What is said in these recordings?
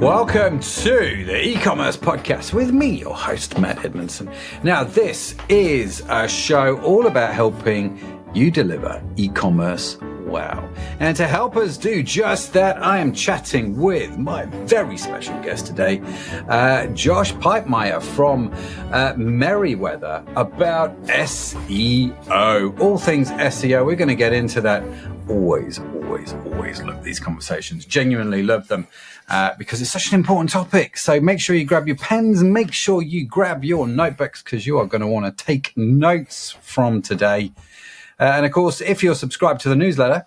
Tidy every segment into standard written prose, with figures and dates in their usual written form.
Welcome to the Ecommerce Podcast with me, your host, Matt Edmundson. Now, this is a show all about helping you deliver e-commerce wow. And to help us do just that, I am chatting with my very special guest today, Josh Piepmeier from Meriwether, about SEO. All things SEO. We're going to get into that. Always love these conversations. Genuinely love them because it's such an important topic. So make sure you grab your pens and make sure you grab your notebooks because you are going to want to take notes from today. And of course, if you're subscribed to the newsletter,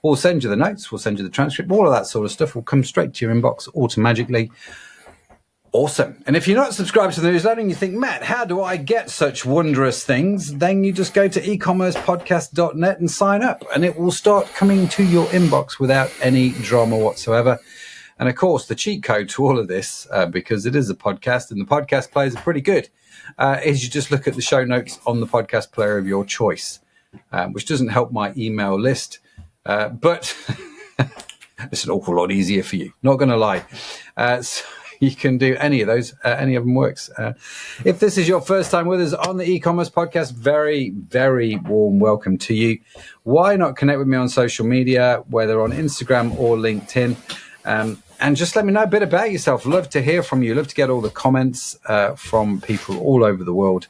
we'll send you the notes, we'll send you the transcript, all of that sort of stuff will come straight to your inbox automatically. Awesome. And if you're not subscribed to the newsletter and you think, Matt, how do I get such wondrous things? Then you just go to ecommercepodcast.net and sign up and it will start coming to your inbox without any drama whatsoever. And of course, the cheat code to all of this, because it is a podcast and the podcast players are pretty good, is you just look at the show notes on the podcast player of your choice, which doesn't help my email list, but it's an awful lot easier for you. Not going to lie. So you can do any of those. Any of them works. If this is your first time with us on the e-commerce podcast, very, very warm welcome to you. Why not connect with me on social media, whether on Instagram or LinkedIn, and just let me know a bit about yourself. Love to hear from you. Love to get all the comments from people all over the world,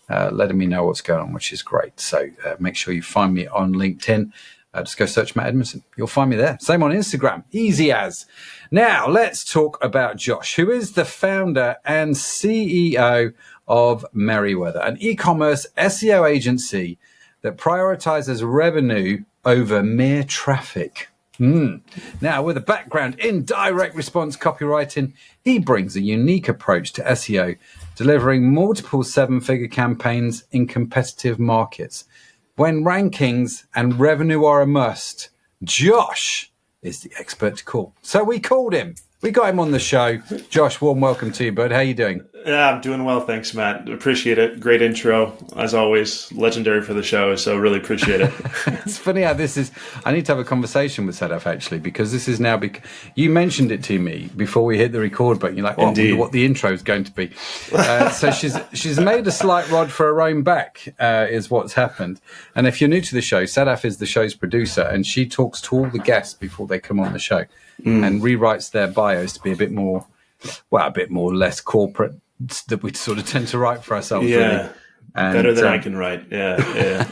letting me know what's going on, which is great. So make sure you find me on LinkedIn. Just go search Matt Edmundson. You'll find me there. Same on Instagram. Easy as. Now, let's talk about Josh, who is the founder and CEO of Meriwether, an e-commerce SEO agency that prioritizes revenue over mere traffic. Now, with a background in direct response copywriting, he brings a unique approach to SEO, delivering multiple seven-figure campaigns in competitive markets. When rankings and revenue are a must, Josh is the expert to call. So we called him. We got him on the show. Josh, warm welcome to you, bud. How you doing? Yeah, I'm doing well. Thanks, Matt. Appreciate it. Great intro. As always, legendary for the show. So really appreciate it. It's funny how this is. I need to have a conversation with Sadaf, actually, because this is now, you mentioned it to me before we hit the record button. You're like, oh, I wonder what the intro is going to be. So she's made a slight rod for her own back, is what's happened. And if you're new to the show, Sadaf is the show's producer, and she talks to all the guests before they come on the show and rewrites their bios to be a bit more less corporate, that we sort of tend to write for ourselves. Yeah, really. And, better than I can write. Yeah.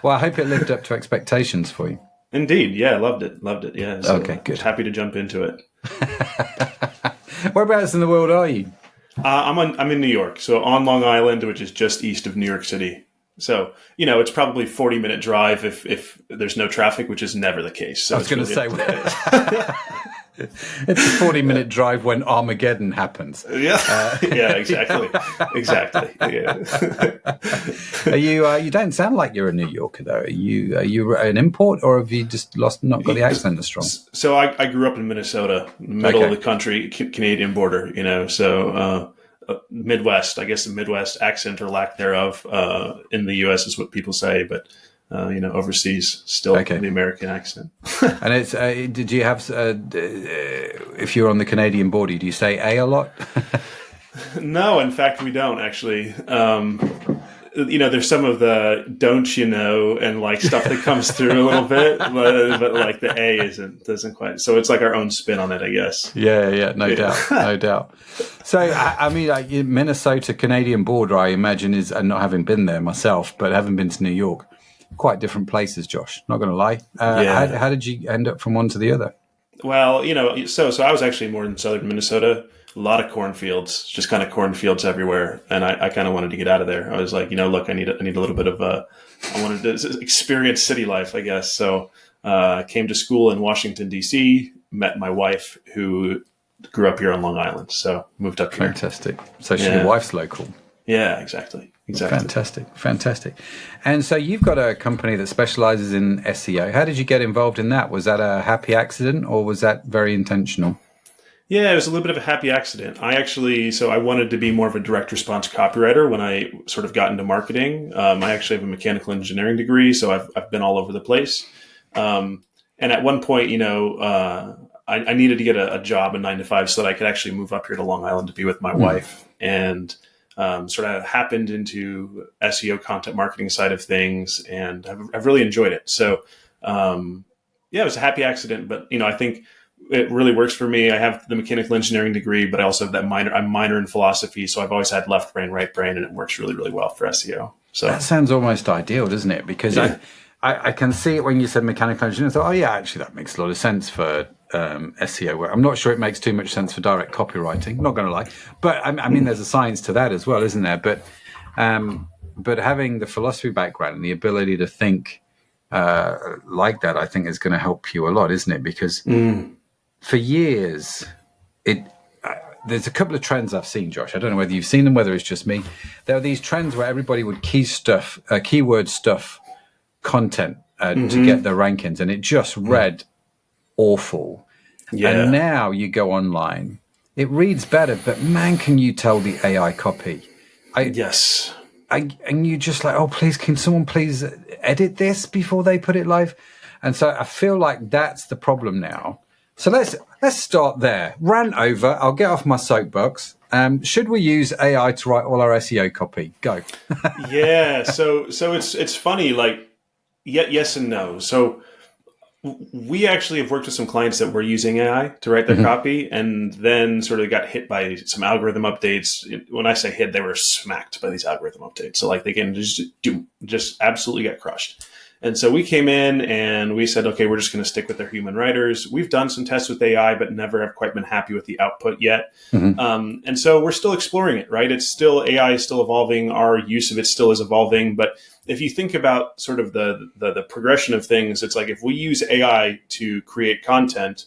Well, I hope it lived up to expectations for you. Indeed. Yeah, loved it. Yeah. So okay, good. Happy to jump into it. Whereabouts in the world are you? I'm in New York, so on Long Island, which is just east of New York City. So, it's probably 40-minute drive if there's no traffic, which is never the case. So I was going to say, it's a 40-minute drive when Armageddon happens. Yeah, exactly. Yeah. You don't sound like you're a New Yorker, though. Are you an import, or have you just not got the accent as strong? So I grew up in Minnesota, middle of the country, Canadian border, so Midwest, I guess the Midwest accent or lack thereof in the U.S. is what people say, but overseas still the American accent. And it's did you have if you're on the Canadian border, do you say a lot? No, in fact, we don't actually. There's some of the don't and like stuff that comes through a little bit, but like the A doesn't quite. So it's like our own spin on it, I guess. Yeah, no doubt. So I mean, Minnesota Canadian border, I imagine is, and not having been there myself, but having been to New York, quite different places, Josh. Not going to lie. How did you end up from one to the other? Well, so I was actually more in southern Minnesota. A lot of cornfields, just kind of cornfields everywhere. And I kind of wanted to get out of there. I was like, look, I need a little bit of I wanted to experience city life, I guess. So I came to school in Washington, D.C., met my wife who grew up here on Long Island. So moved up here. Fantastic. So your wife's local. Yeah, exactly. Fantastic. And so you've got a company that specializes in SEO. How did you get involved in that? Was that a happy accident or was that very intentional? Yeah, it was a little bit of a happy accident. I wanted to be more of a direct response copywriter when I sort of got into marketing. I actually have a mechanical engineering degree, so I've been all over the place. And at one point, I I needed to get a job, a 9 to 5, so that I could actually move up here to Long Island to be with my wife, and sort of happened into SEO content marketing side of things, and I've really enjoyed it. So it was a happy accident, but I think it really works for me. I have the mechanical engineering degree, but I also have that I'm minor in philosophy. So I've always had left brain, right brain, and it works really, really well for SEO. So that sounds almost ideal, doesn't it? Because I can see it when you said mechanical engineering. I thought, oh yeah, actually that makes a lot of sense for SEO work. I'm not sure it makes too much sense for direct copywriting, not going to lie. But I mean, there's a science to that as well, isn't there? But having the philosophy background and the ability to think like that, I think is going to help you a lot, isn't it? Because for years, there's a couple of trends I've seen, Josh. I don't know whether you've seen them, whether it's just me. There are these trends where everybody would keyword stuff content to get their rankings, and it just read awful. Yeah. And now you go online, it reads better, but man, can you tell the AI copy? Yes. And you just like, oh, please, can someone please edit this before they put it live? And so I feel like that's the problem now. So let's start there. Rant over. I'll get off my soapbox. Should we use AI to write all our SEO copy? Go. Yeah. So it's funny. Like, yes and no. So we actually have worked with some clients that were using AI to write their copy, and then sort of got hit by some algorithm updates. When I say hit, they were smacked by these algorithm updates. So like they can just absolutely get crushed. And so we came in and we said, okay, we're just going to stick with our human writers. We've done some tests with AI, but never have quite been happy with the output yet. And so we're still exploring it, right? It's still, AI is still evolving. Our use of it still is evolving. But if you think about sort of the progression of things, it's like if we use AI to create content,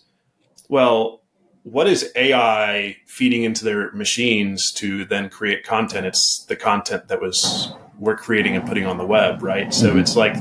well, what is AI feeding into their machines to then create content? It's the content that we're creating and putting on the web, right? So it's like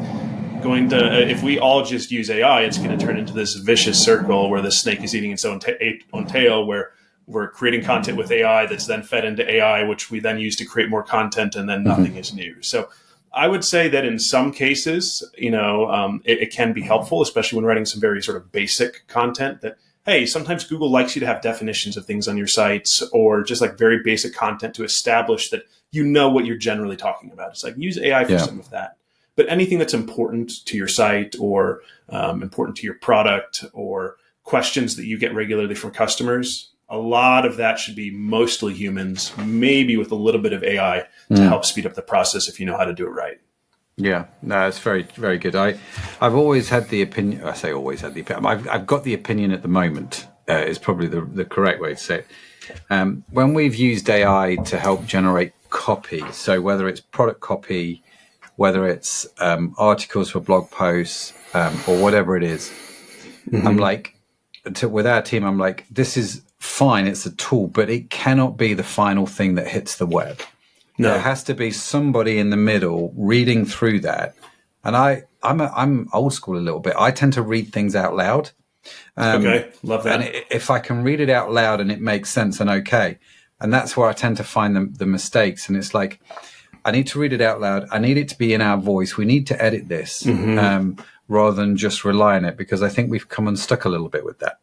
if we all just use AI, it's going to turn into this vicious circle where the snake is eating its own tail, where we're creating content with AI that's then fed into AI, which we then use to create more content, and then nothing is new. So I would say that in some cases, it can be helpful, especially when writing some very sort of basic content that, hey, sometimes Google likes you to have definitions of things on your sites, or just like very basic content to establish that you know what you're generally talking about. It's like use AI for some of that. But anything that's important to your site or important to your product or questions that you get regularly from customers, a lot of that should be mostly humans, maybe with a little bit of AI to help speed up the process if you know how to do it right. Yeah, no, it's very, very good. I've always had the opinion. I say always had the opinion. I've got the opinion at the moment. Is probably the correct way to say it. When we've used AI to help generate copy, so whether it's product copy, whether it's articles for blog posts, or whatever it is, I'm like, with our team, I'm like, this is fine. It's a tool, but it cannot be the final thing that hits the web. No. There has to be somebody in the middle reading through that. And I'm old school a little bit. I tend to read things out loud. Okay, love that. And if I can read it out loud and it makes sense, and okay. And that's where I tend to find the mistakes. And it's like, I need to read it out loud. I need it to be in our voice. We need to edit this rather than just rely on it, because I think we've come unstuck a little bit with that.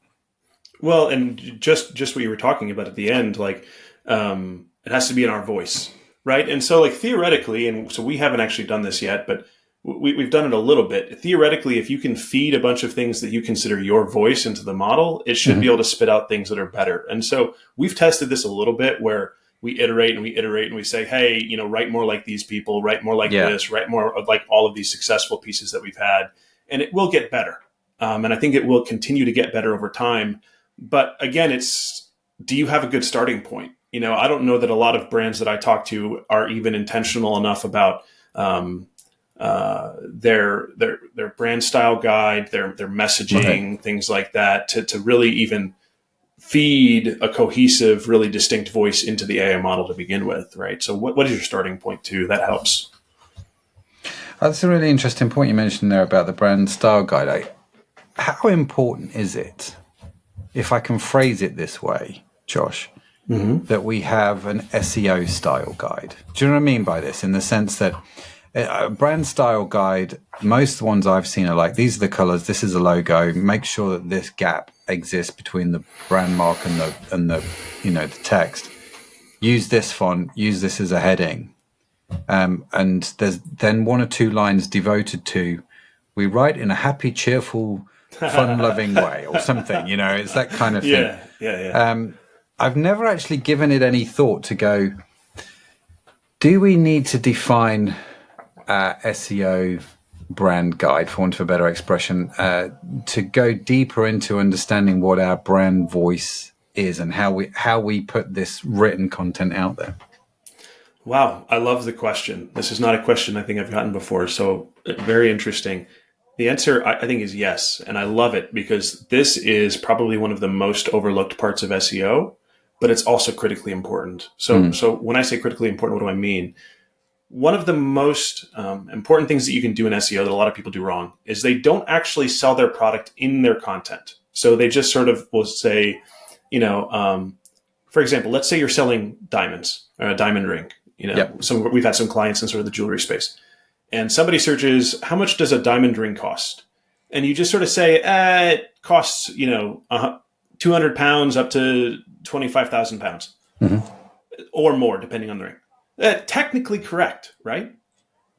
Well, and just what you were talking about at the end, like it has to be in our voice, right? And so like theoretically, and so we haven't actually done this yet, but we've done it a little bit. Theoretically, if you can feed a bunch of things that you consider your voice into the model, it should be able to spit out things that are better. And so we've tested this a little bit where we iterate and we say, hey, write more like these people, write more like this, write more like all of these successful pieces that we've had. And it will get better. And I think it will continue to get better over time. But again, do you have a good starting point? I don't know that a lot of brands that I talk to are even intentional enough about their brand style guide, their messaging, things like that, to really even feed a cohesive, really distinct voice into the AI model to begin with, right? So what is your starting point too? That helps. That's a really interesting point you mentioned there about the brand style guide. How important is it, if I can phrase it this way, Josh, that we have an SEO style guide? Do you know what I mean by this? In the sense that A brand style guide, most of the ones I've seen are like, these are the colors, this is a logo, make sure that this gap exists between the brand mark and the the text. Use this font, use this as a heading. And there's then one or two lines devoted to, we write in a happy, cheerful, fun-loving way or something, it's that kind of thing. Yeah. I've never actually given it any thought to go, do we need to define SEO brand guide, for want of a better expression, to go deeper into understanding what our brand voice is and how we put this written content out there? Wow, I love the question. This is not a question I think I've gotten before, so very interesting. The answer, I think, is yes, and I love it because this is probably one of the most overlooked parts of SEO, but it's also critically important. So when I say critically important, what do I mean? One of the most important things that you can do in SEO that a lot of people do wrong is they don't actually sell their product in their content. So they just sort of will say, for example, let's say you're selling diamonds or a diamond ring. Yep. So we've had some clients in sort of the jewelry space, and somebody searches, how much does a diamond ring cost? And you just sort of say, it costs, 200 pounds up to 25,000 pounds or more, depending on the ring. Technically correct, right?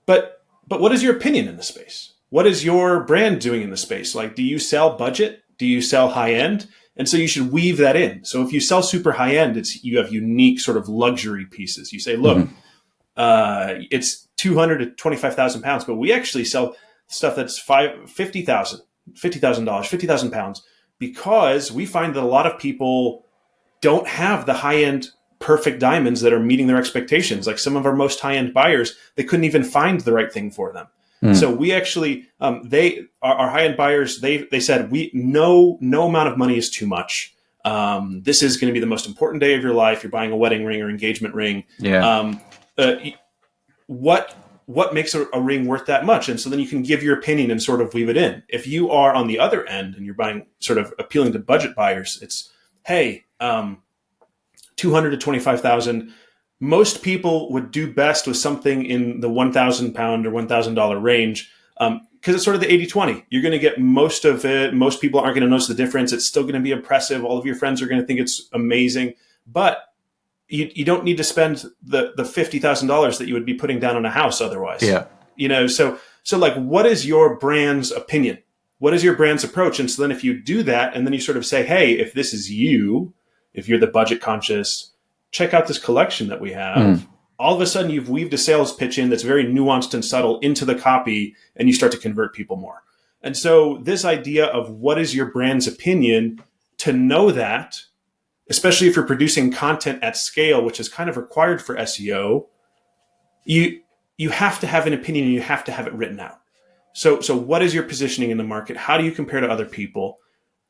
But what is your opinion in the space? What is your brand doing in the space? Like, do you sell budget? Do you sell high end? And so you should weave that in. So if you sell super high end, you have unique sort of luxury pieces. You say, look, it's 200 to 25,000 pounds, but we actually sell stuff that's $50,000, $50,000 pounds, because we find that a lot of people don't have the high end perfect diamonds that are meeting their expectations. Like some of our most high end buyers, they couldn't even find the right thing for them. So we actually, our high-end buyers, they said, no amount of money is too much. This is going to be the most important day of your life. You're buying a wedding ring or engagement ring. Yeah. What makes a ring worth that much? And so then you can give your opinion and sort of weave it in. If you are on the other end and you're buying, sort of appealing to budget buyers, it's, hey, 200 to 25,000. Most people would do best with something in the 1,000 pound or $1,000 range because it's sort of the 80-20. You're going to get most of it. Most people aren't going to notice the difference. It's still going to be impressive. All of your friends are going to think it's amazing. But you don't need to spend the $50,000 that you would be putting down on a house otherwise. Yeah. So like, what is your brand's opinion? What is your brand's approach? And so then if you do that and then you sort of say, hey, if this is you, if you're the budget conscious, check out this collection that we have. All of a sudden, you've weaved a sales pitch in that's very nuanced and subtle into the copy, and you start to convert people more. And so this idea of what is your brand's opinion, to know that, especially if you're producing content at scale, which is kind of required for SEO, you have to have an opinion and you have to have it written out. So what is your positioning in the market? How do you compare to other people?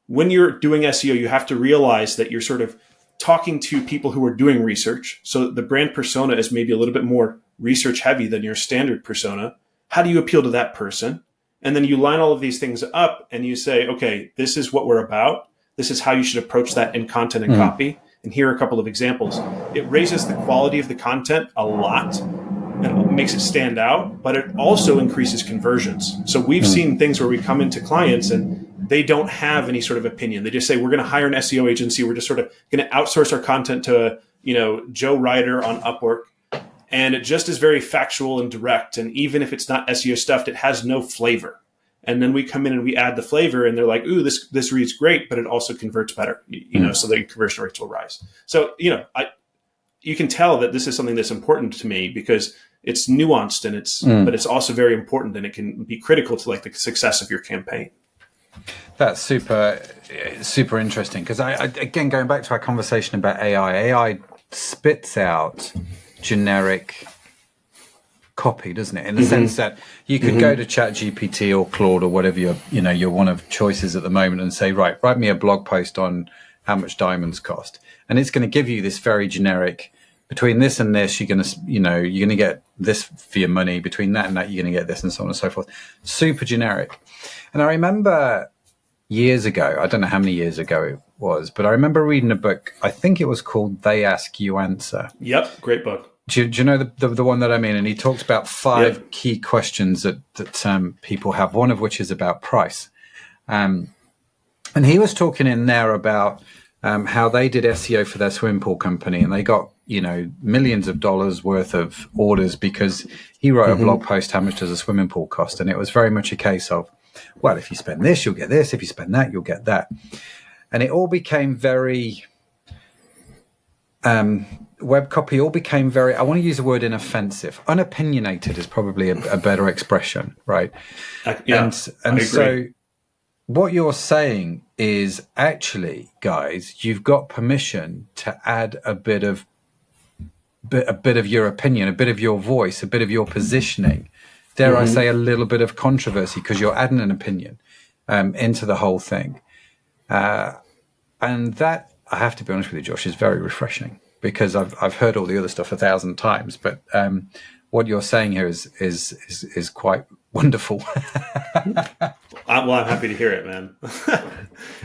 When you're doing SEO, you have to realize that you're sort of talking to people who are doing research. So the brand persona is maybe a little bit more research heavy than your standard persona. How do you appeal to that person? And then you line all of these things up and you say, okay, this is what we're about. This is how you should approach that in content and copy. And here are a couple of examples. It raises the quality of the content a lot and makes it stand out, but it also increases conversions. So we've seen things where we come into clients and they don't have any sort of opinion. They just say, we're going to hire an SEO agency. We're just sort of going to outsource our content to, Joe Ryder on Upwork. And it just is very factual and direct. And even if it's not SEO stuffed, it has no flavor. And then we come in and we add the flavor and they're like, ooh, this reads great, but it also converts better, so the conversion rates will rise. So, you can tell that this is something that's important to me because it's nuanced and but it's also very important and it can be critical to like the success of your campaign. That's super interesting because I again, going back to our conversation about AI spits out generic copy, doesn't it? In the sense that you could go to ChatGPT or Claude or whatever your one of choices at the moment and say, right, write me a blog post on how much diamonds cost, and it's going to give you this very generic. Between this and this, you're going to get this for your money. Between that and that, you're going to get this, and so on and so forth. Super generic. And I remember years ago, I don't know how many years ago it was, but I remember reading a book. I think it was called "They Ask You Answer." Yep, great book. Do you know the one that I mean? And he talks about 5 key questions that people have, one of which is about price. And he was talking in there about how they did SEO for their swimming pool company, and they got, millions of dollars worth of orders because he wrote a blog post, how much does a swimming pool cost? And it was very much a case of, well, if you spend this, you'll get this. If you spend that, you'll get that. And it all became very... web copy all became very, I want to use the word inoffensive. Unopinionated is probably a better expression, right? And so what you're saying is, actually, guys, you've got permission to add a bit of your opinion, a bit of your voice, a bit of your positioning. Dare I say a little bit of controversy, because you're adding an opinion into the whole thing. And that, I have to be honest with you, Josh, is very refreshing, because I've heard all the other stuff 1,000 times, but what you're saying here is quite wonderful. I'm happy to hear it, man.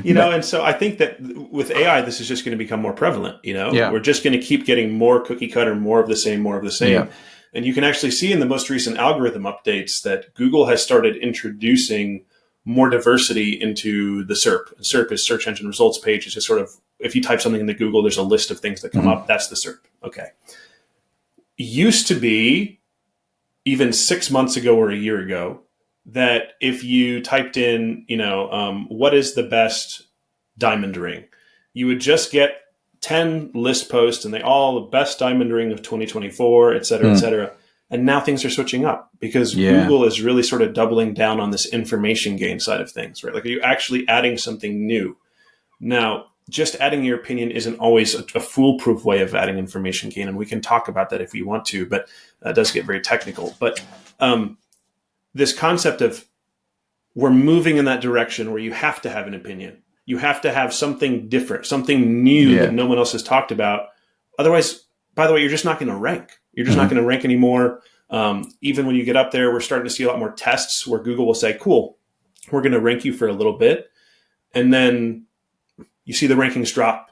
And so I think that with AI, this is just going to become more prevalent. We're just going to keep getting more cookie cutter, more of the same. Yeah. And you can actually see in the most recent algorithm updates that Google has started introducing more diversity into the SERP. And SERP is search engine results page. It's just sort of, if you type something into Google, there's a list of things that come up. That's the SERP. Okay. Used to be, even 6 months ago or a year ago, that if you typed in, what is the best diamond ring, you would just get 10 list posts, and they all best diamond ring of 2024, et cetera, et cetera. And now things are switching up because Google is really sort of doubling down on this information gain side of things, right? Like, are you actually adding something new? Now, just adding your opinion isn't always a foolproof way of adding information gain. And we can talk about that if we want to, but it does get very technical. But this concept of, we're moving in that direction where you have to have an opinion. You have to have something different, something new that no one else has talked about. Otherwise, by the way, you're just not going to rank. You're just not going to rank anymore. Even when you get up there, we're starting to see a lot more tests where Google will say, cool, we're going to rank you for a little bit. And then you see the rankings drop,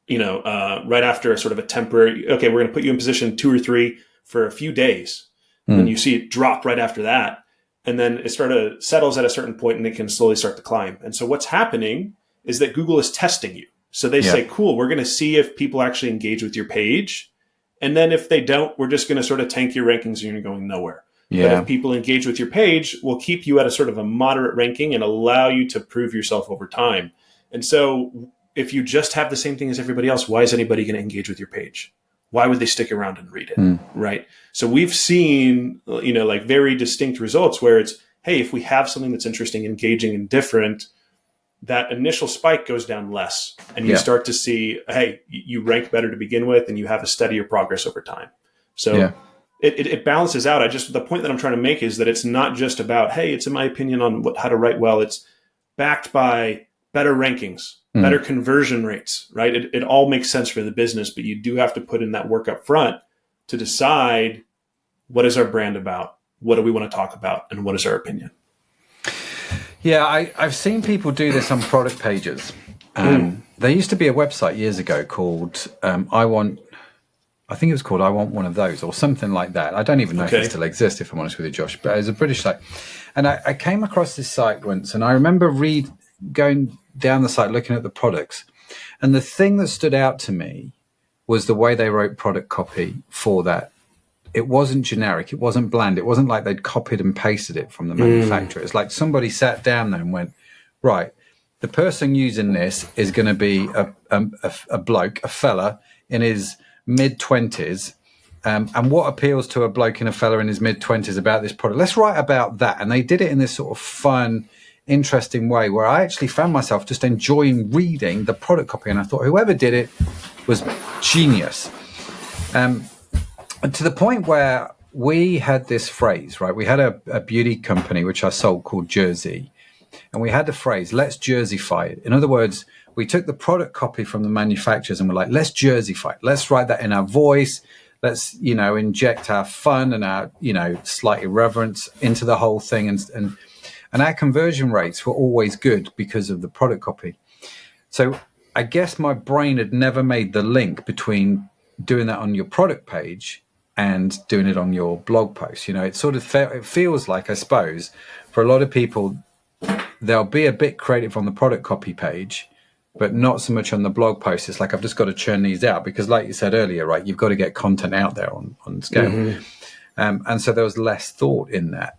right after a sort of a temporary, okay, we're going to put you in position 2 or 3 for a few days. And then you see it drop right after that. And then it sort of settles at a certain point, and it can slowly start to climb. And so what's happening is that Google is testing you. So they say, cool, we're going to see if people actually engage with your page. And then if they don't, we're just going to sort of tank your rankings and you're going nowhere. Yeah. But if people engage with your page, we'll keep you at a sort of a moderate ranking and allow you to prove yourself over time. And so if you just have the same thing as everybody else, why is anybody going to engage with your page? Why would they stick around and read it? Right. So we've seen, like very distinct results where it's, hey, if we have something that's interesting, engaging, and different, that initial spike goes down less. And you start to see, hey, you rank better to begin with, and you have a steadier progress over time. So it balances out. The point that I'm trying to make is that it's not just about, hey, it's in my opinion on how to write well. It's backed by better rankings, better conversion rates, right? It all makes sense for the business, but you do have to put in that work up front to decide, what is our brand about? What do we want to talk about? And what is our opinion? Yeah, I've seen people do this on product pages. There used to be a website years ago called I Want One of Those, or something like that. I don't even know if it still exists, if I'm honest with you, Josh, but it was a British site. And I came across this site once, and I remember going down the site looking at the products. And the thing that stood out to me was the way they wrote product copy for that. It wasn't generic. It wasn't bland. It wasn't like they'd copied and pasted it from the manufacturer. It's like somebody sat down there and went, right, the person using this is going to be a bloke, a fella in his mid-20s. And what appeals to a bloke and a fella in his mid-20s about this product? Let's write about that. And they did it in this sort of fun, interesting way where I actually found myself just enjoying reading the product copy. And I thought whoever did it was genius. And to the point where we had this phrase, right? We had a beauty company, which I sold, called Jersey. And we had the phrase, let's Jerseyfy it. In other words, we took the product copy from the manufacturers and we're like, let's Jerseyfy it. Let's write that in our voice. Let's, inject our fun and our, slight irreverence into the whole thing. And our conversion rates were always good because of the product copy. So I guess my brain had never made the link between doing that on your product page and doing it on your blog post. It sort of it feels like, I suppose, for a lot of people, they'll be a bit creative on the product copy page, but not so much on the blog post. It's like, I've just got to churn these out because, like you said earlier, right, you've got to get content out there on scale. Mm-hmm. And so there was less thought in that.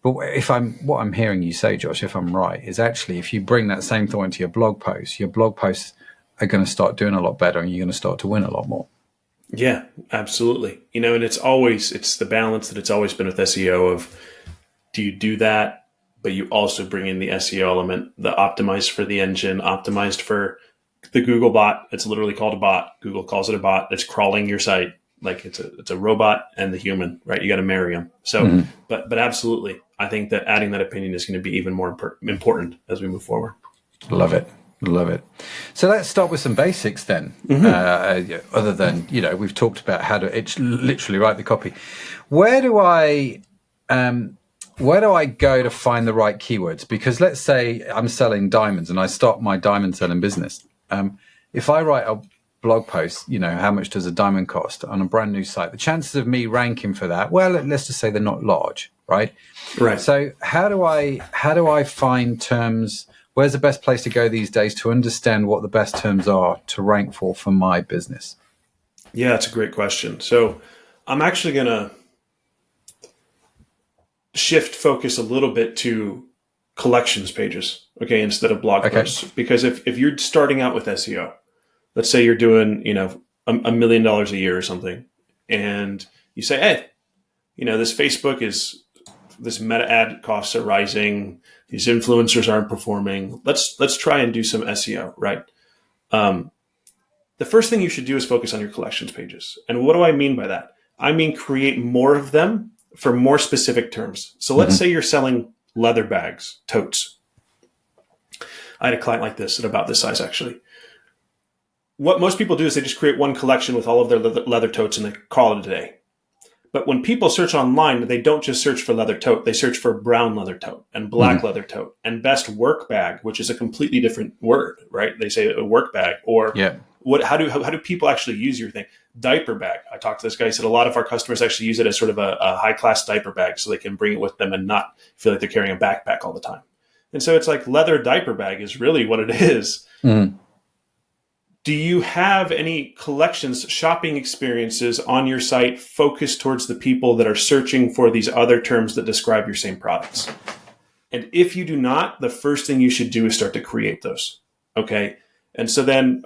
But what I'm hearing you say, Josh, if I'm right, is actually if you bring that same thought into your blog posts are going to start doing a lot better and you're going to start to win a lot more. Yeah, absolutely. And it's the balance that it's always been with SEO of, do you do that, but you also bring in the SEO element, the optimized for the engine, optimized for the Google bot. It's literally called a bot. Google calls it a bot. It's crawling your site. Like it's a robot and the human, right? You got to marry them. So, but absolutely, I think that adding that opinion is going to be even more important as we move forward. Love it. So let's start with some basics then. Other than, we've talked about how to literally write the copy. Where do I go to find the right keywords? Because let's say I'm selling diamonds and I start my diamond selling business. If I write a blog post, how much does a diamond cost on a brand new site? The chances of me ranking for that, well, let's just say they're not large, right? Right. So how do I find terms? Where's the best place to go these days to understand what the best terms are to rank for my business? Yeah, that's a great question. So I'm actually going to shift focus a little bit to collections pages, okay, instead of blog posts. Because if you're starting out with SEO, let's say you're doing, $1 million a year or something, and you say, hey, this Facebook this meta ad costs are rising. These influencers aren't performing. Let's try and do some SEO, right? The first thing you should do is focus on your collections pages. And what do I mean by that? I mean, create more of them for more specific terms. So let's say you're selling leather bags, totes. I had a client like this at about this size, actually. What most people do is they just create one collection with all of their leather totes and they call it a day. But when people search online, they don't just search for leather tote. They search for brown leather tote and black leather tote and best work bag, which is a completely different word, right? They say a work bag or how do people actually use your thing? Diaper bag. I talked to this guy. He said a lot of our customers actually use it as sort of a high class diaper bag so they can bring it with them and not feel like they're carrying a backpack all the time. And so it's like leather diaper bag is really what it is. Do you have any collections, shopping experiences on your site focused towards the people that are searching for these other terms that describe your same products? And if you do not, the first thing you should do is start to create those. Okay. And so then,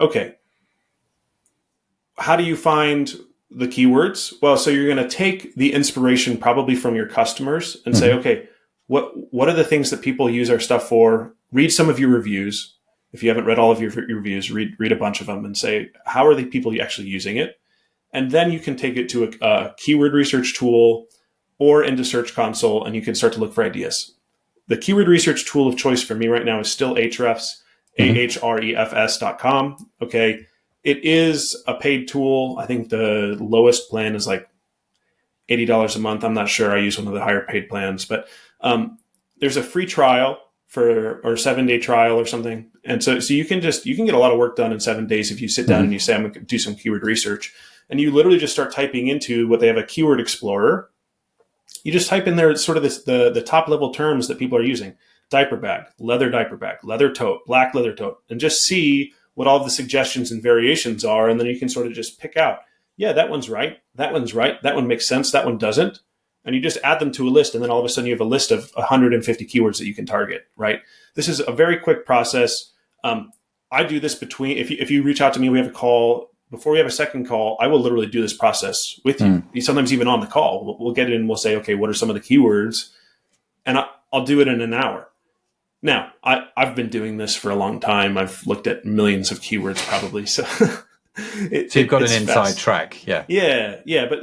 how do you find the keywords? Well, so you're going to take the inspiration probably from your customers and say, okay, what are the things that people use our stuff for? Read some of your reviews. If you haven't read all of your reviews, read a bunch of them and say, how are the people actually using it? And then you can take it to a keyword research tool or into Search Console, and you can start to look for ideas. The keyword research tool of choice for me right now is still Ahrefs, ahrefs.com. Okay. It is a paid tool. I think the lowest plan is like $80 a month. I'm not sure. I use one of the higher paid plans, but there's a free trial or 7-day trial or something. And so you can get a lot of work done in 7 days if you sit down and you say, I'm going to do some keyword research. And you literally just start typing into what they have, a keyword explorer. You just type in there sort of the top level terms that people are using. Diaper bag, leather tote, black leather tote, and just see what all the suggestions and variations are. And then you can sort of just pick out, yeah, that one's right. That one makes sense. That one doesn't. And you just add them to a list. And then all of a sudden you have a list of 150 keywords that you can target, right? This is a very quick process. I do this if you reach out to me, we have a call. Before we have a second call, I will literally do this process with you. Sometimes even on the call, we'll get it and we'll say, okay, what are some of the keywords? And I'll do it in an hour. Now, I've been doing this for a long time. I've looked at millions of keywords probably. So you've got an inside track. Yeah. Yeah. But,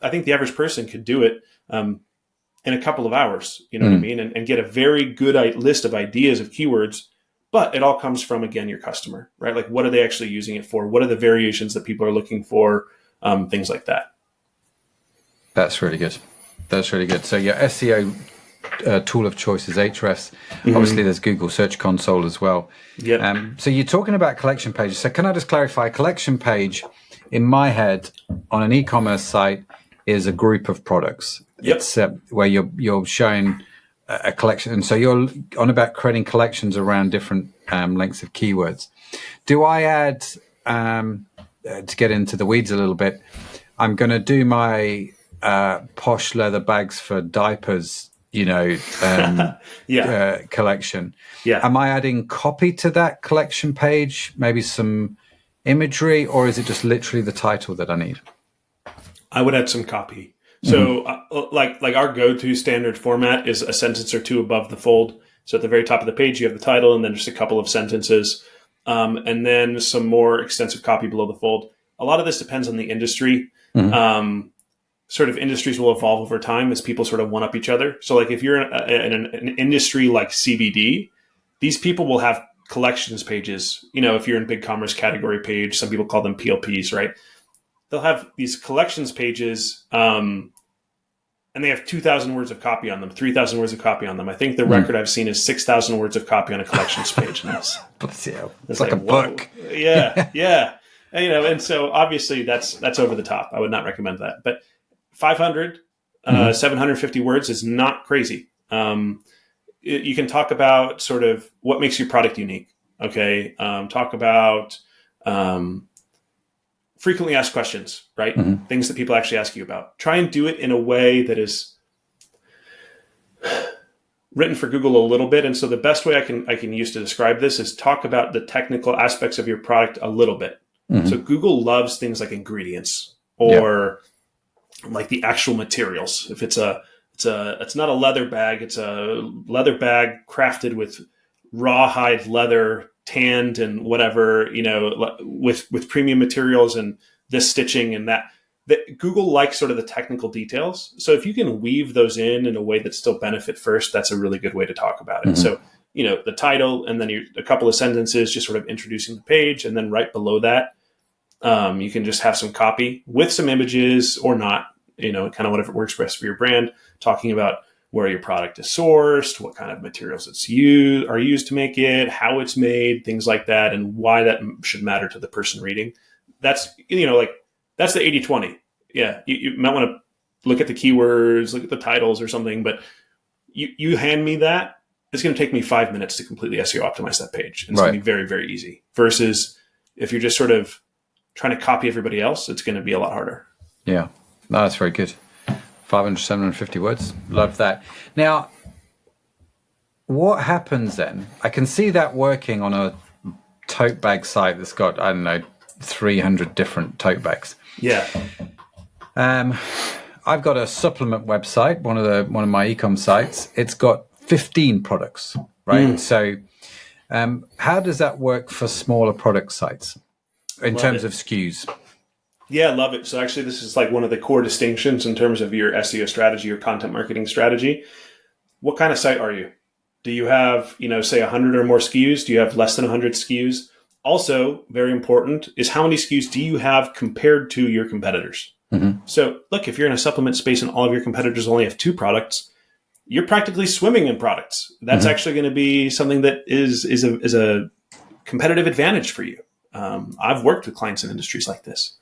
I think the average person could do it in a couple of hours, you know what I mean? And get a very good list of ideas of keywords. But it all comes from, again, your customer, right? Like, what are they actually using it for? What are the variations that people are looking for? Things like that. That's really good. So your SEO tool of choice is Ahrefs. Obviously, there's Google Search Console as well. Yeah. So you're talking about collection pages. So can I just clarify? A collection page in my head, on an e-commerce site is a group of products. Yep. It's where you're showing a collection. And so you're on about creating collections around different lengths of keywords. Do I add, to get into the weeds a little bit, I'm going to do my posh leather bags for diapers, collection. Yeah. Am I adding copy to that collection page? Maybe some imagery, or is it just literally the title that I need? I would add some copy. So like our go-to standard format is a sentence or two above the fold. So at the very top of the page, you have the title and then just a couple of sentences, and then some more extensive copy below the fold. A lot of this depends on the industry. Sort of industries will evolve over time as people sort of one up each other. So like if you're in an industry like CBD, these people will have collections pages. If you're in big commerce category page, some people call them PLPs, right? They'll have these collections pages, and they have 2,000 words of copy on them, 3,000 words of copy on them. I think the record I've seen is 6,000 words of copy on a collections page. It's like a book. Yeah, yeah. And so obviously that's over the top. I would not recommend that. But 500, 750 words is not crazy. You can talk about sort of what makes your product unique. Okay. Talk about frequently asked questions, right? Things that people actually ask you about. Try and do it in a way that is written for Google a little bit. And so the best way I can use to describe this is talk about the technical aspects of your product a little bit. So Google loves things like ingredients or like the actual materials. If it's not a leather bag, it's a leather bag crafted with rawhide leather, tanned and whatever, with premium materials and this stitching and that. Google likes sort of the technical details. So if you can weave those in a way that still benefit first, that's a really good way to talk about it. So, the title and then a couple of sentences, just sort of introducing the page. And then right below that, you can just have some copy with some images or not, kind of whatever works best for your brand, talking about where your product is sourced, what kind of materials are used to make it, how it's made, things like that, and why that should matter to the person reading. That's, that's the 80-20. Yeah. You might want to look at the keywords, look at the titles or something, but you hand me that, it's going to take me 5 minutes to completely SEO optimize that page. And it's going to be very, very easy versus if you're just sort of trying to copy everybody else, it's going to be a lot harder. Yeah. No, that's very good. 500, 750 words. Love that. Now, what happens then? I can see that working on a tote bag site that's got, 300 different tote bags. Yeah. I've got a supplement website, one of my e-com sites. It's got 15 products, right? So how does that work for smaller product sites in terms of SKUs? Yeah, I love it. So actually, this is like one of the core distinctions in terms of your SEO strategy or content marketing strategy. What kind of site are you? Do you have, say 100 or more SKUs? Do you have less than 100 SKUs? Also, very important is how many SKUs do you have compared to your competitors? So look, if you're in a supplement space and all of your competitors only have 2 products, you're practically swimming in products. That's actually going to be something that is a competitive advantage for you. I've worked with clients in industries like this.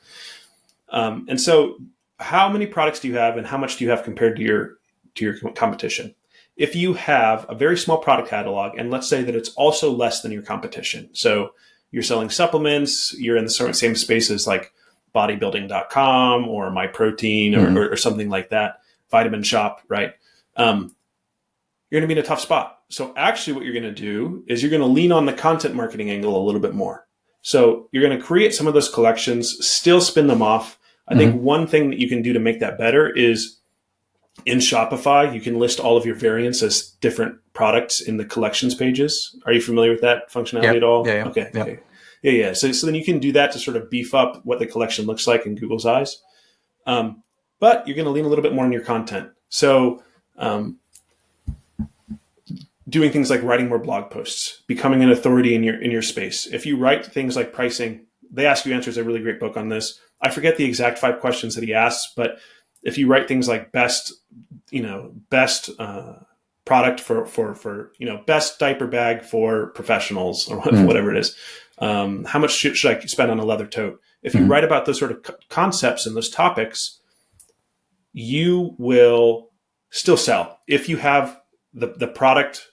And so how many products do you have and how much do you have compared to your competition? If you have a very small product catalog, and let's say that it's also less than your competition. So you're selling supplements, you're in the same spaces like bodybuilding.com or MyProtein or something like that, Vitamin Shop, right? You're going to be in a tough spot. So actually what you're going to do is you're going to lean on the content marketing angle a little bit more. So you're going to create some of those collections, still spin them off. I think one thing that you can do to make that better is in Shopify, you can list all of your variants as different products in the collections pages. Are you familiar with that functionality at all? Yeah. Okay. Yep. Okay. Yeah. So then you can do that to sort of beef up what the collection looks like in Google's eyes. But you're going to lean a little bit more on your content. So doing things like writing more blog posts, becoming an authority in your space. If you write things like pricing, They Ask You Answers, a really great book on this. I forget the exact 5 questions that he asks, but if you write things like best product for best diaper bag for professionals or whatever it is, how much should I spend on a leather tote? if you write about those sort of concepts and those topics, you will still sell if you have the product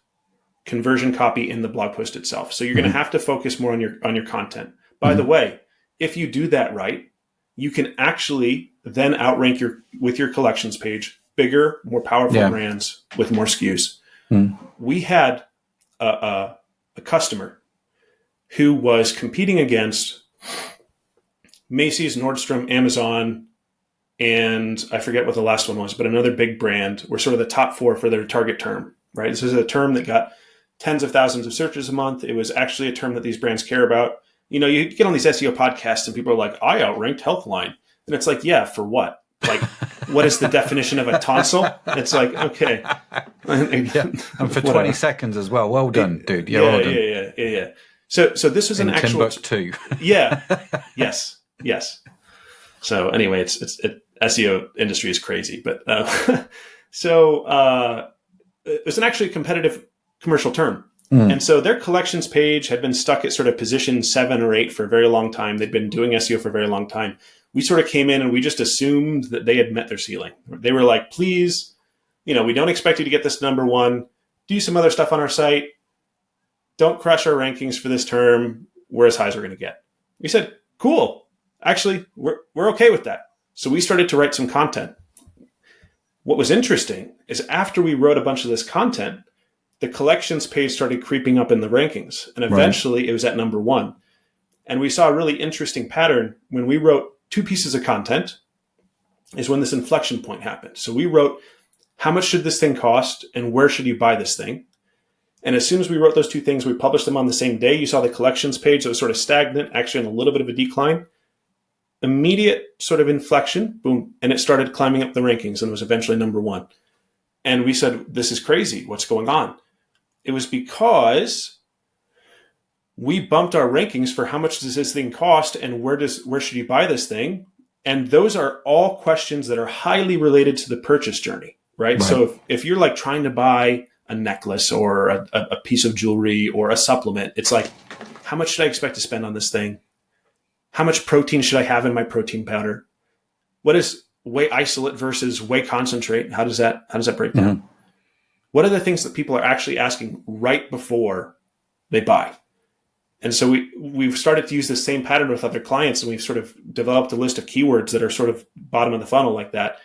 conversion copy in the blog post itself. So you're going to have to focus more on your content. By the way, if you do that right, you can actually then outrank with your collections page bigger, more powerful brands with more SKUs. We had a customer who was competing against Macy's, Nordstrom, Amazon, and I forget what the last one was, but another big brand were sort of the top 4 for their target term, right? This is a term that got tens of thousands of searches a month. It was actually a term that these brands care about. You know, you get on these SEO podcasts and people are like, I outranked Healthline. And it's like, yeah, for what? Like, what is the definition of a tonsil? It's like, okay. And for 20 seconds as well. Well done, dude. Yeah, well done. Yeah. So this was an actual Timbuktu. Yes. So anyway, it's SEO industry is crazy, but it was actually a competitive commercial term. And so their collections page had been stuck at sort of position 7 or 8 for a very long time. They'd been doing SEO for a very long time. We sort of came in and we just assumed that they had met their ceiling. They were like, please, we don't expect you to get this number 1. Do some other stuff on our site. Don't crush our rankings for this term. We're as high as we're going to get. We said, cool. Actually, we're okay with that. So we started to write some content. What was interesting is after we wrote a bunch of this content, the collections page started creeping up in the rankings. And eventually it was at number 1. And we saw a really interesting pattern when we wrote 2 pieces of content is when this inflection point happened. So we wrote, how much should this thing cost and where should you buy this thing? And as soon as we wrote those 2 things, we published them on the same day. You saw the collections page that was sort of stagnant, actually in a little bit of a decline. Immediate sort of inflection, boom, and it started climbing up the rankings and was eventually number 1. And we said, this is crazy. What's going on? It was because we bumped our rankings for how much does this thing cost and where should you buy this thing? And those are all questions that are highly related to the purchase journey, right? So if you're like trying to buy a necklace or a piece of jewelry or a supplement, it's like, how much should I expect to spend on this thing? How much protein should I have in my protein powder? What is whey isolate versus whey concentrate? How does that break down? What are the things that people are actually asking right before they buy? And so we've started to use the same pattern with other clients, and we've sort of developed a list of keywords that are sort of bottom of the funnel like that.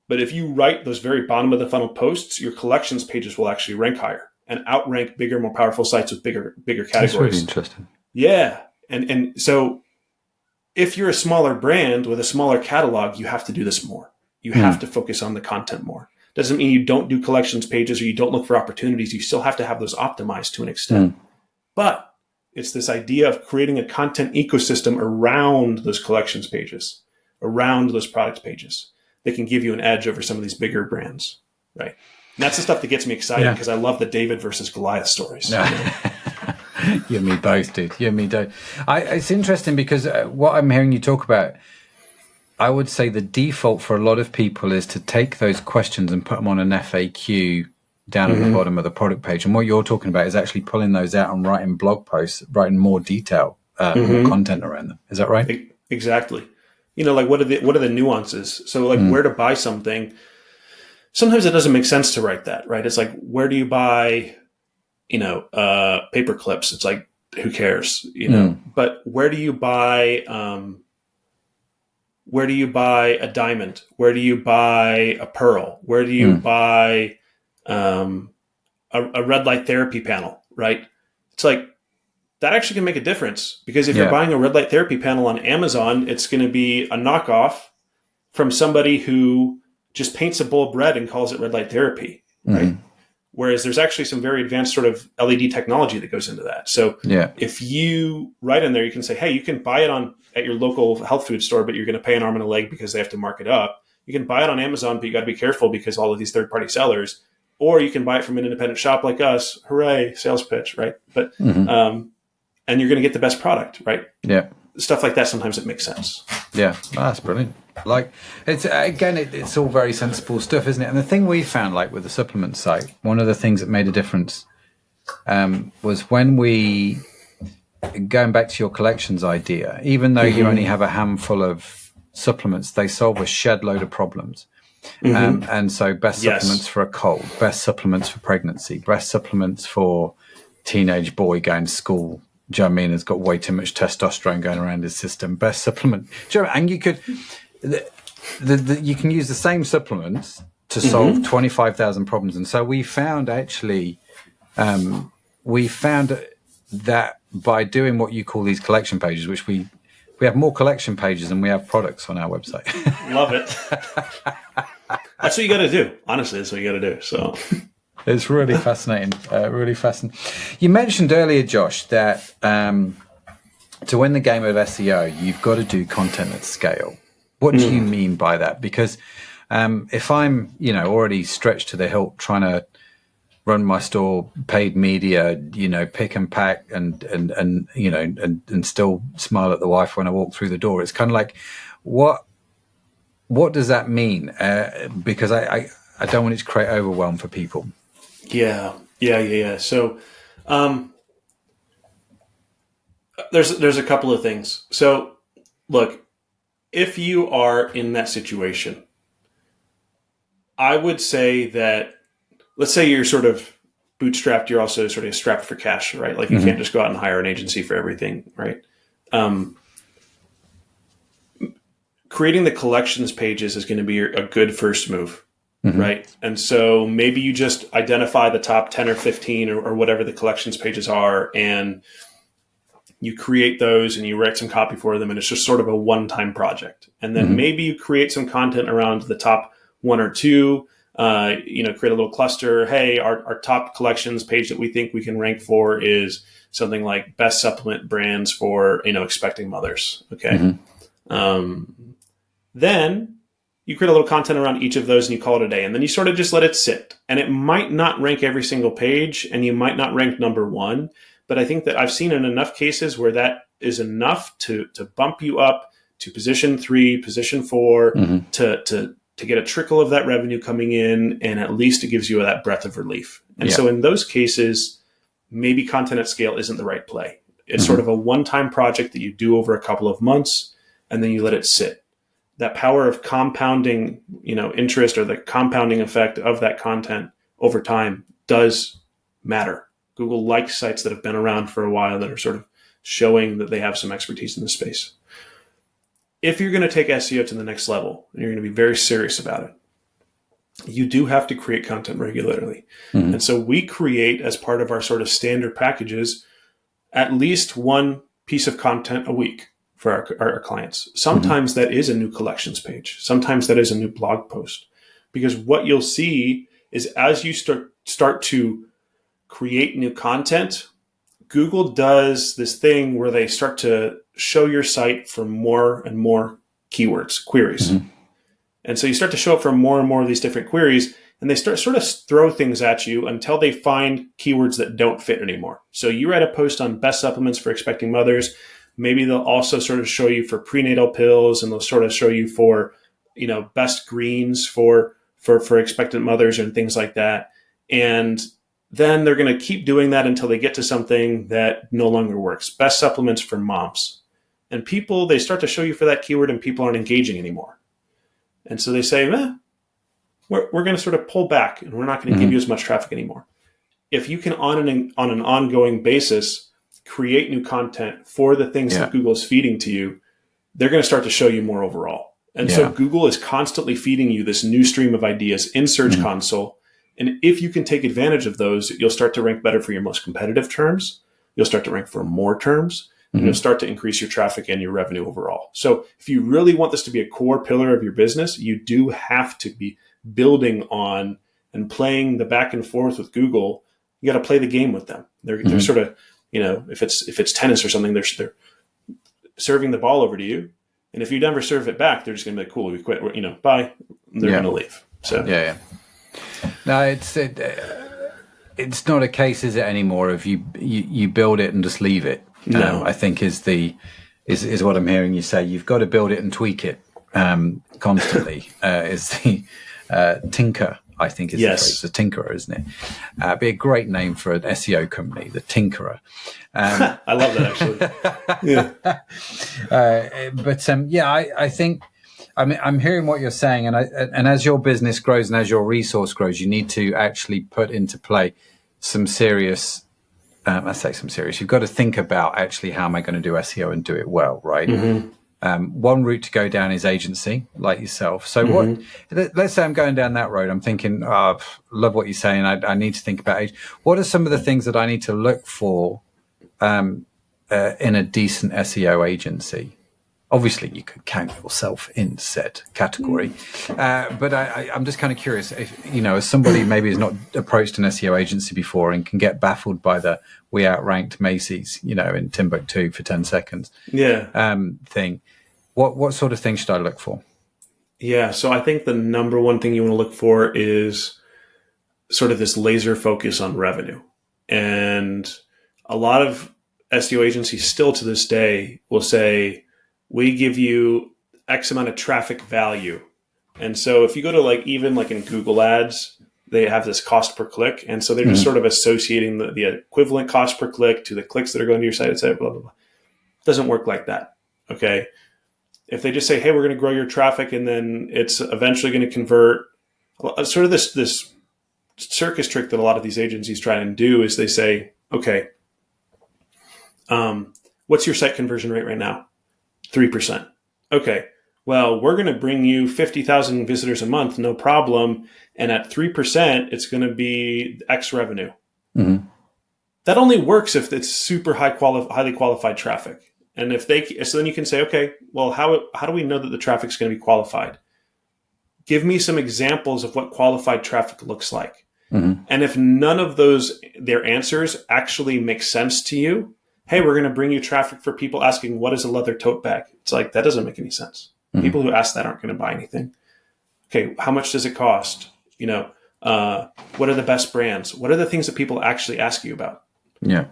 But if you write those very bottom of the funnel posts, your collections pages will actually rank higher and outrank bigger, more powerful sites with bigger categories. That's really interesting. Yeah. And so if you're a smaller brand with a smaller catalog, you have to do this more. You have to focus on the content more. Doesn't mean you don't do collections pages or you don't look for opportunities. You still have to have those optimized to an extent. But it's this idea of creating a content ecosystem around those collections pages, around those product pages that can give you an edge over some of these bigger brands, right? And that's the stuff that gets me excited because I love the David versus Goliath stories. You and me both, dude. You and me both. It's interesting because what I'm hearing you talk about, I would say the default for a lot of people is to take those questions and put them on an FAQ down at the bottom of the product page. And what you're talking about is actually pulling those out and writing blog posts, writing more detail, more content around them. Is that right? Exactly. Like what are the nuances? So like where to buy something. Sometimes it doesn't make sense to write that, right? It's like, where do you buy, paper clips? It's like, who cares, but where do you buy a diamond? Where do you buy a pearl? Where do you buy a red light therapy panel, right? It's like, that actually can make a difference because if you're buying a red light therapy panel on Amazon, it's going to be a knockoff from somebody who just paints a bowl of bread and calls it red light therapy, right? Whereas there's actually some very advanced sort of LED technology that goes into that. So if you write in there, you can say, hey, you can buy it at your local health food store, but you're going to pay an arm and a leg because they have to mark it up. You can buy it on Amazon, but you got to be careful because all of these third-party sellers, or you can buy it from an independent shop like us. Hooray, sales pitch, right? But and you're going to get the best product, right? Yeah. Stuff like that, sometimes it makes sense. Yeah, that's brilliant. Like, it's all very sensible stuff, isn't it? And the thing we found, like with the supplement site, one of the things that made a difference was when we going back to your collections idea, even though you only have a handful of supplements, they solve a shed load of problems. And so best supplements for a cold, best supplements for pregnancy, best supplements for teenage boy going to school. Do you know what I mean? Has got way too much testosterone going around his system. Best supplement. Do you know, and you could, you can use the same supplements to solve 25,000 problems. And so we found actually, that by doing what you call these collection pages, which we have more collection pages than we have products on our website. Love it. That's what you got to do. Honestly, that's what you got to do. So it's really fascinating. Really fascinating. You mentioned earlier, Josh, that to win the game of SEO, you've got to do content at scale. What do you mean by that? Because if I'm, already stretched to the hilt trying to run my store, paid media, pick and pack and still smile at the wife when I walk through the door, it's kind of like, what does that mean? Because I don't want it to create overwhelm for people. Yeah. So there's a couple of things. So look, if you are in that situation, I would say that, let's say you're sort of bootstrapped, you're also sort of strapped for cash, right? Like you can't just go out and hire an agency for everything, right? Creating the collections pages is going to be a good first move, right? And so maybe you just identify the top 10 or 15 or whatever the collections pages are, and you create those and you write some copy for them, and it's just sort of a one-time project. And then maybe you create some content around the top one or two, create a little cluster. Hey, our top collections page that we think we can rank for is something like best supplement brands for, expecting mothers. Okay. Then you create a little content around each of those and you call it a day. And then you sort of just let it sit. And it might not rank every single page and you might not rank number one. But I think that I've seen in enough cases where that is enough to bump you up to position 3, position 4, to get a trickle of that revenue coming in, and at least it gives you that breath of relief. And so in those cases, maybe content at scale isn't the right play. It's sort of a one-time project that you do over a couple of months, and then you let it sit. That power of compounding, interest, or the compounding effect of that content over time does matter. Google likes sites that have been around for a while that are sort of showing that they have some expertise in the space. If you're going to take SEO to the next level, and you're going to be very serious about it, you do have to create content regularly. And so we create, as part of our sort of standard packages, at least one piece of content a week for our clients. Sometimes that is a new collections page. Sometimes that is a new blog post. Because what you'll see is as you start to create new content, Google does this thing where they start to show your site for more and more keywords, queries. And so you start to show up for more and more of these different queries, and they start sort of throw things at you until they find keywords that don't fit anymore. So you write a post on best supplements for expecting mothers. Maybe they'll also sort of show you for prenatal pills, and they'll sort of show you for, best greens for expectant mothers and things like that. And then they're going to keep doing that until they get to something that no longer works. Best supplements for moms. And people, they start to show you for that keyword and people aren't engaging anymore. And so they say, we're going to sort of pull back and we're not going to give you as much traffic anymore. If you can, on an ongoing basis, create new content for the things that Google is feeding to you, they're going to start to show you more overall. And so Google is constantly feeding you this new stream of ideas in Search Console. And if you can take advantage of those, you'll start to rank better for your most competitive terms. You'll start to rank for more terms, and you'll start to increase your traffic and your revenue overall. So if you really want this to be a core pillar of your business, you do have to be building on and playing the back and forth with Google. You got to play the game with them. They're sort of, if it's tennis or something, they're serving the ball over to you. And if you never serve it back, they're just going to be like, cool, we quit, bye. And they're going to leave. So No, it's not a case, is it, anymore, if you build it and just leave it. No. I think is what I'm hearing you say. You've got to build it and tweak it constantly. Is the tinker I think is the phrase, the tinkerer, isn't it? Be a great name for an SEO company, the tinkerer. I love that, actually. Yeah. I think, I mean, I'm hearing what you're saying, and as your business grows and as your resource grows, you need to actually put into play some serious, I say some serious, you've got to think about actually how am I going to do SEO and do it well, right? Mm-hmm. One route to go down is agency, like yourself. So let's say I'm going down that road. I'm thinking, love what you're saying. I need to think about what are some of the things that I need to look for in a decent SEO agency? Obviously, you could count yourself in said category, but I'm just kind of curious if, as somebody maybe has not approached an SEO agency before and can get baffled by the "we outranked Macy's," in Timbuktu for 10 seconds, thing. What sort of thing should I look for? Yeah, so I think the number one thing you want to look for is sort of this laser focus on revenue, and a lot of SEO agencies still to this day will say, we give you X amount of traffic value. And so if you go to even in Google ads, they have this cost per click. And so they're just sort of associating the equivalent cost per click to the clicks that are going to your site, et cetera, blah, blah, blah. It doesn't work like that. Okay. If they just say, hey, we're going to grow your traffic and then it's eventually going to convert, sort of this circus trick that a lot of these agencies try and do is they say, okay, what's your site conversion rate right now? 3%. Okay. Well, we're going to bring you 50,000 visitors a month, no problem. And at 3%, it's going to be X revenue. Mm-hmm. That only works if it's super highly qualified traffic. And so then you can say, okay, well, how do we know that the traffic is going to be qualified? Give me some examples of what qualified traffic looks like. Mm-hmm. And if none of their answers actually make sense to you, hey, we're going to bring you traffic for people asking, what is a leather tote bag? It's like, that doesn't make any sense. Mm-hmm. People who ask that aren't going to buy anything. Okay, how much does it cost? What are the best brands? What are the things that people actually ask you about? Yeah.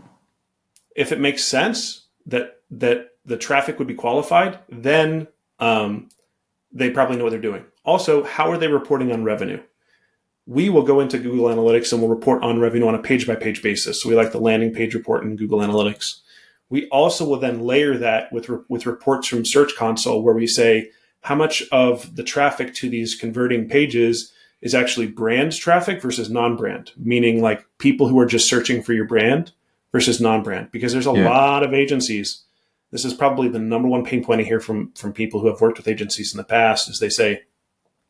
If it makes sense that the traffic would be qualified, then they probably know what they're doing. Also, how are they reporting on revenue? We will go into Google Analytics and we'll report on revenue on a page-by-page basis. So we like the landing page report in Google Analytics. We also will then layer that with reports from Search Console where we say how much of the traffic to these converting pages is actually brand traffic versus non-brand, meaning like people who are just searching for your brand versus non-brand. Because there's a lot of agencies. This is probably the number one pain point I hear from people who have worked with agencies in the past is they say,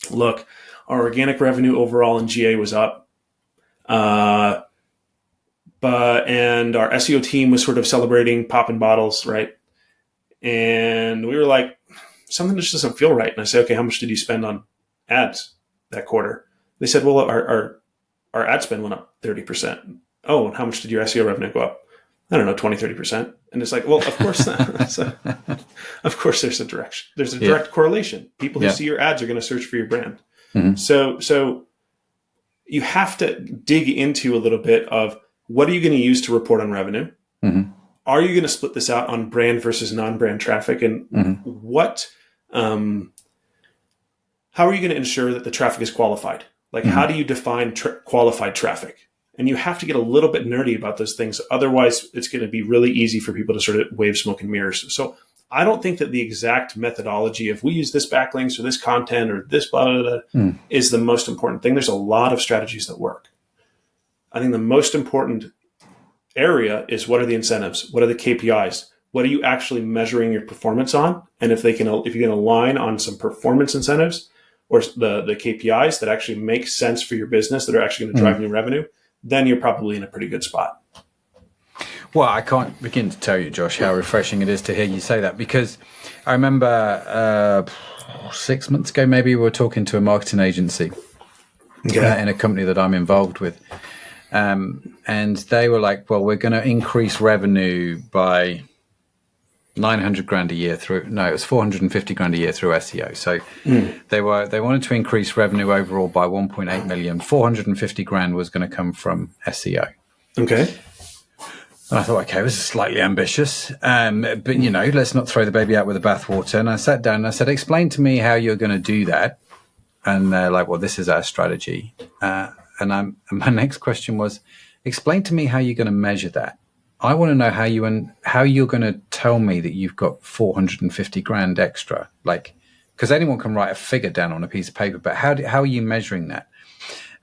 look, our organic revenue overall in GA was up. And our SEO team was sort of celebrating popping bottles, right? And we were like, something just doesn't feel right. And I say, okay, how much did you spend on ads that quarter? They said, well, our ad spend went up 30%. Oh, and how much did your SEO revenue go up? I don't know, 20, 30%. And it's like, well, of course not. So, of course there's a direction. There's a direct correlation. People who see your ads are going to search for your brand. Mm-hmm. So you have to dig into a little bit of what are you going to use to report on revenue? Mm-hmm. Are you going to split this out on brand versus non-brand traffic? And how are you going to ensure that the traffic is qualified? Like, how do you define qualified traffic? And you have to get a little bit nerdy about those things. Otherwise, it's going to be really easy for people to sort of wave smoke and mirrors. So I don't think that the exact methodology of we use this backlinks or this content or this blah, blah, blah, is the most important thing. There's a lot of strategies that work. I think the most important area is what are the incentives? What are the KPIs? What are you actually measuring your performance on? And if you can align on some performance incentives or the KPIs that actually make sense for your business that are actually going to drive new revenue, then you're probably in a pretty good spot. Well, I can't begin to tell you, Josh, how refreshing it is to hear you say that, because I remember 6 months ago, maybe we were talking to a marketing agency in a company that I'm involved with. And they were like, well, we're going to increase revenue by 900 grand a year through, no, it was 450 grand a year through SEO. So they wanted to increase revenue overall by 1.8 million. 450 grand was going to come from SEO. Okay. And I thought, okay, this is slightly ambitious, but let's not throw the baby out with the bathwater. And I sat down and I said, explain to me how you're going to do that. and they're like, well, this is our strategy. And my next question was, explain to me how you're going to measure that. I want to know how you're going to tell me that you've got 450 grand extra, like, because anyone can write a figure down on a piece of paper, but how are you measuring that?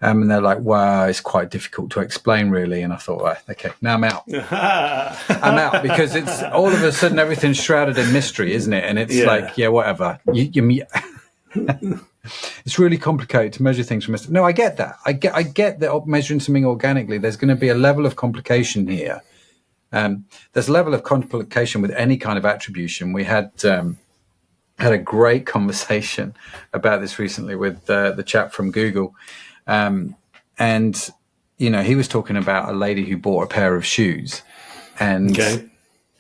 And they're like, well, it's quite difficult to explain, really. And I thought, well, okay, now I'm out. I'm out, because it's all of a sudden everything's shrouded in mystery, isn't it? And it's like, yeah, whatever. It's really complicated to measure things from mystery. No, I get that. I get that measuring something organically, there's going to be a level of complication here. There's a level of complication with any kind of attribution. We had a great conversation about this recently with the chap from Google. And, he was talking about a lady who bought a pair of shoes and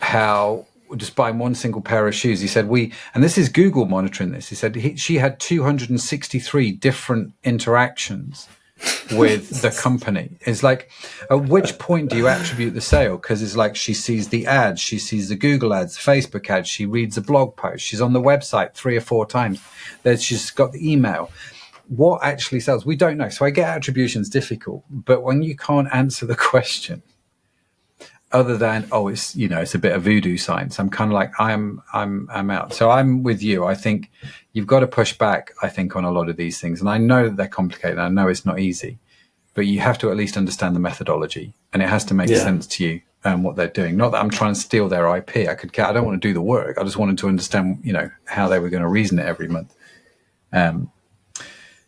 how just buying one single pair of shoes, he said, and this is Google monitoring this. He said she had 263 different interactions with the company. It's like, at which point do you attribute the sale? Because it's like she sees the ads, she sees the Google ads, Facebook ads, she reads a blog post, she's on the website 3 or 4 times, she's got the email. What actually sells? We don't know. So I get attribution's difficult, but when you can't answer the question other than, it's a bit of voodoo science, I'm kind of like, I'm out. So I'm with you. I think you've got to push back, I think, on a lot of these things. And I know that they're complicated. I know it's not easy, but you have to at least understand the methodology, and it has to make sense to you what they're doing. Not that I'm trying to steal their IP. I don't want to do the work. I just wanted to understand, how they were going to reason it every month.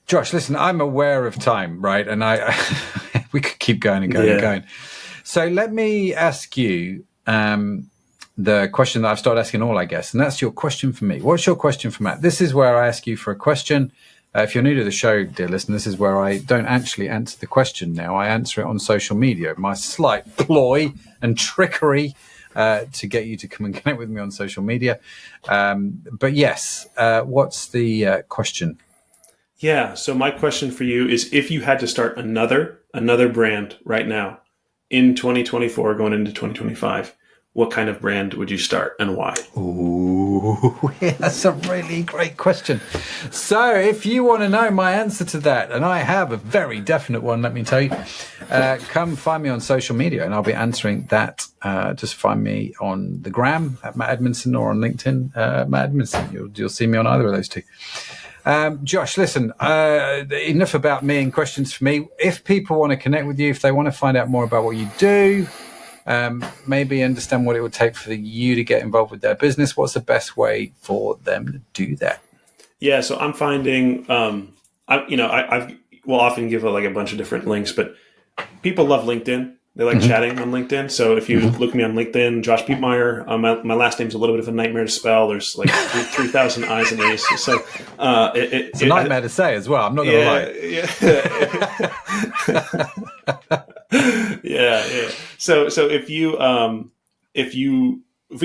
Josh, listen, I'm aware of time, right? And we could keep going and going and going. So let me ask you the question that I've started asking all, I guess, and that's your question for me. What's your question for Matt? This is where I ask you for a question. If you're new to the show, dear listener, this is where I don't actually answer the question now. I answer it on social media. My slight ploy and trickery to get you to come and connect with me on social media. But yes, what's the question? Yeah. So my question for you is, if you had to start another brand right now in 2024 going into 2025, what kind of brand would you start and why? Ooh, that's a really great question. So if you want to know my answer to that, and I have a very definite one, let me tell you, come find me on social media and I'll be answering that. Just find me on the gram at Matt Edmundson, or on LinkedIn, Matt Edmundson. You'll see me on either of those two. Josh, listen, enough about me and questions for me. If people want to connect with you, if they want to find out more about what you do, maybe understand what it would take for you to get involved with their business, what's the best way for them to do that? Yeah, so I'm finding, I will often give a bunch of different links, but people love LinkedIn. They like chatting on LinkedIn. So if you look me on LinkedIn, Josh Piepmeier, my last name's a little bit of a nightmare to spell. There's like 3,000 I's and A's. So it's a nightmare to say as well. I'm not going to lie. Yeah. So if we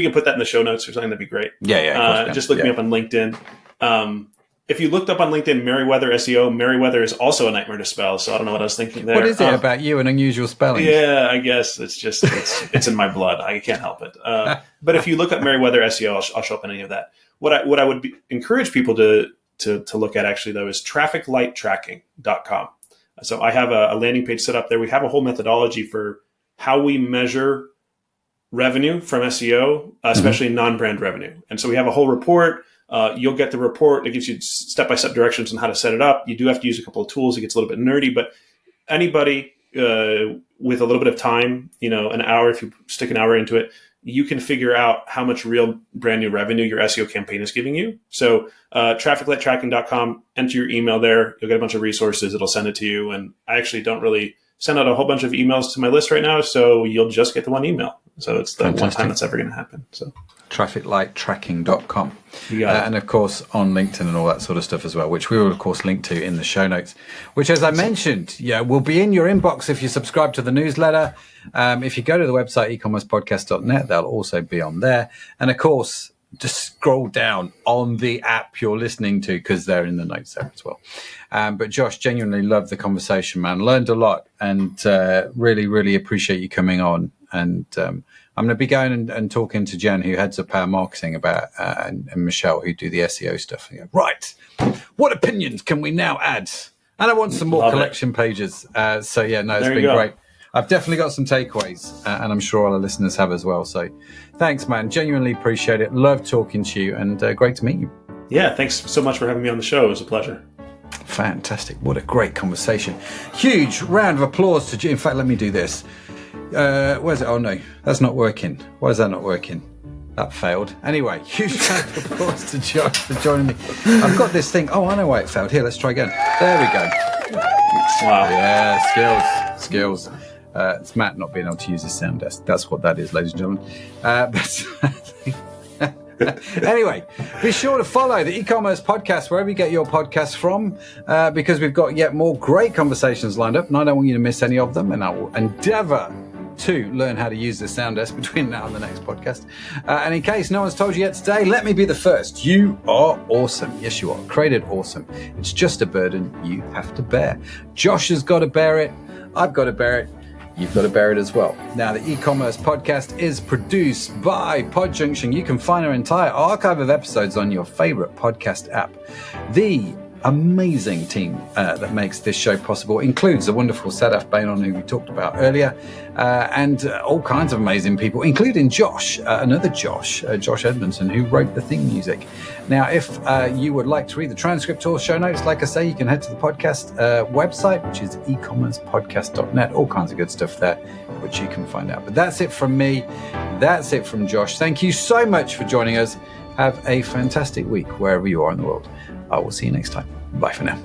can put that in the show notes or something, that'd be great. Yeah. Just look me up on LinkedIn. If you looked up on LinkedIn, Meriwether SEO, Meriwether is also a nightmare to spell. So I don't know what I was thinking there. What is it about you and unusual spelling? Yeah, I guess it's in my blood. I can't help it. But if you look up Meriwether SEO, I'll show up in any of that. What I would encourage people to look at actually though is trafficlighttracking.com. So I have a landing page set up there. We have a whole methodology for how we measure revenue from SEO, especially non-brand revenue. And so we have a whole report. You'll get the report. It gives you step-by-step directions on how to set it up. You do have to use a couple of tools. It gets a little bit nerdy, but anybody with a little bit of time, an hour, if you stick an hour into it, you can figure out how much real brand new revenue your SEO campaign is giving you. So trafficlighttracking.com, enter your email there. You'll get a bunch of resources. It'll send it to you. And I actually don't really send out a whole bunch of emails to my list right now. So you'll just get the one email. So it's the one time that's ever going to happen. So trafficlighttracking.com. And of course on LinkedIn and all that sort of stuff as well, which we will of course link to in the show notes, which, as I mentioned, will be in your inbox if you subscribe to the newsletter. If you go to the website ecommercepodcast.net, they'll also be on there. And of course, just scroll down on the app you're listening to, because they're in the notes there as well. But Josh, genuinely loved the conversation, man. Learned a lot, and really, really appreciate you coming on. And I'm going to be going and talking to Jen, who heads up our marketing, about and Michelle, who do the SEO stuff. And go, right, what opinions can we now add? And I want some more collection pages. So yeah, no, it's been great. I've definitely got some takeaways, and I'm sure all our listeners have as well. So thanks, man. Genuinely appreciate it. Love talking to you, and great to meet you. Yeah, thanks so much for having me on the show. It was a pleasure. Fantastic. What a great conversation. Huge round of applause to... In fact, let me do this. Where's it? Oh, no, that's not working. Why is that not working? That failed. Anyway, huge round of applause to Josh for joining me. I've got this thing. Oh, I know why it failed. Here, let's try again. There we go. Wow. Yeah, skills. It's Matt not being able to use his sound desk. That's what that is, ladies and gentlemen. Anyway, be sure to follow the Ecommerce Podcast wherever you get your podcasts from, because we've got yet more great conversations lined up, and I don't want you to miss any of them, and I will endeavour to learn how to use the sound desk between now and the next podcast. And in case no one's told you yet today, let me be the first. You are awesome. Yes, you are. Created awesome. It's just a burden you have to bear. Josh has got to bear it. I've got to bear it. You've got to bear it as well. Now, the Ecommerce Podcast is produced by PodJunction. You can find our entire archive of episodes on your favorite podcast app. The amazing team that makes this show possible includes the wonderful Sadaf Bainon, who we talked about earlier, and all kinds of amazing people, including Josh, another Josh Edmundson, who wrote the theme music. Now, if you would like to read the transcript or show notes, like I say, you can head to the podcast website, which is ecommercepodcast.net. All kinds of good stuff there, which you can find out. But that's it from me. That's it from Josh. Thank you so much for joining us. Have a fantastic week wherever you are in the world. I will see you next time. Bye for now.